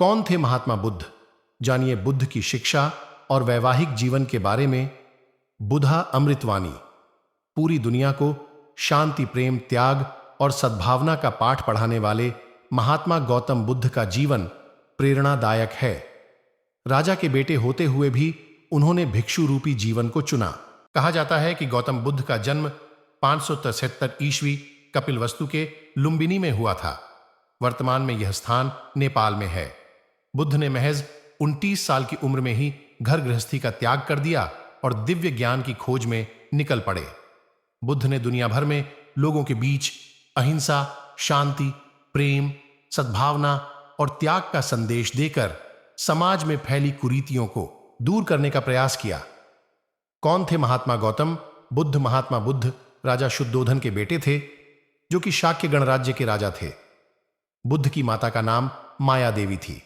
कौन थे महात्मा बुद्ध? जानिए बुद्ध की शिक्षा और वैवाहिक जीवन के बारे में। बुधा अमृतवाणी पूरी दुनिया को शांति, प्रेम, त्याग और सद्भावना का पाठ पढ़ाने वाले महात्मा गौतम बुद्ध का जीवन प्रेरणादायक है। राजा के बेटे होते हुए भी उन्होंने भिक्षु रूपी जीवन को चुना। कहा जाता है कि गौतम बुद्ध का जन्म 573 ईस्वी कपिलवस्तु के लुम्बिनी में हुआ था। वर्तमान में यह स्थान नेपाल में है। बुद्ध ने महज 29 साल की उम्र में ही घर गृहस्थी का त्याग कर दिया और दिव्य ज्ञान की खोज में निकल पड़े। बुद्ध ने दुनिया भर में लोगों के बीच अहिंसा, शांति, प्रेम, सद्भावना और त्याग का संदेश देकर समाज में फैली कुरीतियों को दूर करने का प्रयास किया। कौन थे महात्मा गौतम बुद्ध? महात्मा बुद्ध राजा शुद्धोधन के बेटे थे, जो कि शाक्य गणराज्य के राजा थे। बुद्ध की माता का नाम माया देवी थी।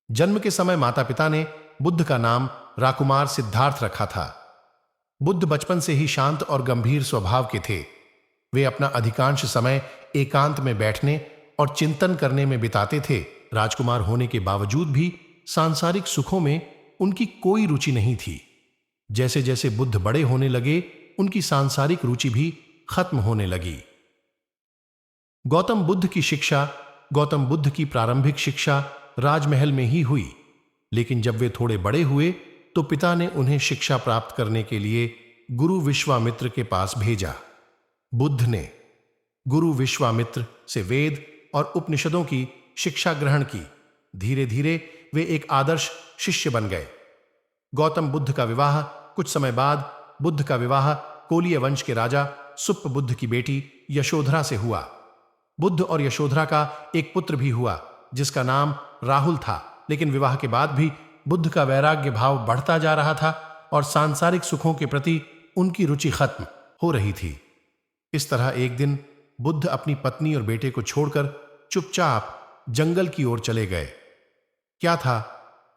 जन्म के समय माता पिता ने बुद्ध का नाम राकुमार सिद्धार्थ रखा था। बुद्ध बचपन से ही शांत और गंभीर स्वभाव के थे। वे अपना अधिकांश समय एकांत में बैठने और चिंतन करने में बिताते थे। राजकुमार होने के बावजूद भी सांसारिक सुखों में उनकी कोई रुचि नहीं थी। जैसे जैसे बुद्ध बड़े होने लगे, उनकी सांसारिक रुचि भी खत्म होने लगी। गौतम बुद्ध की शिक्षा, गौतम बुद्ध की प्रारंभिक शिक्षा राजमहल में ही हुई, लेकिन जब वे थोड़े बड़े हुए तो पिता ने उन्हें शिक्षा प्राप्त करने के लिए गुरु विश्वामित्र के पास भेजा। बुद्ध ने गुरु विश्वामित्र से वेद और उपनिषदों की शिक्षा ग्रहण की। धीरे धीरे वे एक आदर्श शिष्य बन गए। गौतम बुद्ध का विवाह कुछ समय बाद बुद्ध का विवाह कोलीय वंश के राजा सुप्प बुद्ध की बेटी यशोधरा से हुआ। बुद्ध और यशोधरा का एक पुत्र भी हुआ जिसका नाम राहुल था। लेकिन विवाह के बाद भी बुद्ध का वैराग्य भाव बढ़ता जा रहा था और सांसारिक सुखों के प्रति उनकी रुचि खत्म हो रही थी। इस तरह एक दिन बुद्ध अपनी पत्नी और बेटे को छोड़कर चुपचाप जंगल की ओर चले गए। क्या था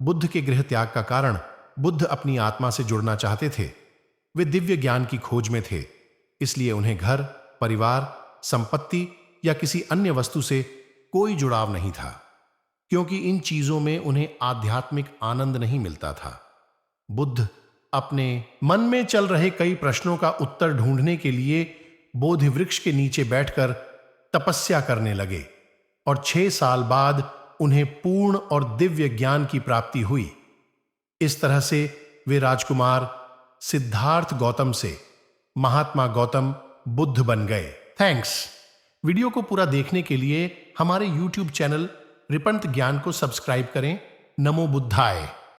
बुद्ध के गृह त्याग का कारण? बुद्ध अपनी आत्मा से जुड़ना चाहते थे। वे दिव्य ज्ञान की खोज में थे, इसलिए उन्हें घर, परिवार, संपत्ति या किसी अन्य वस्तु से कोई जुड़ाव नहीं था, क्योंकि इन चीजों में उन्हें आध्यात्मिक आनंद नहीं मिलता था। बुद्ध अपने मन में चल रहे कई प्रश्नों का उत्तर ढूंढने के लिए बोधि वृक्ष के नीचे बैठकर तपस्या करने लगे और 6 साल बाद उन्हें पूर्ण और दिव्य ज्ञान की प्राप्ति हुई। इस तरह से वे राजकुमार सिद्धार्थ गौतम से महात्मा गौतम बुद्ध बन गए। थैंक्स। वीडियो को पूरा देखने के लिए हमारे YouTube चैनल रिपंत ज्ञान को सब्सक्राइब करें। नमो बुद्धाय।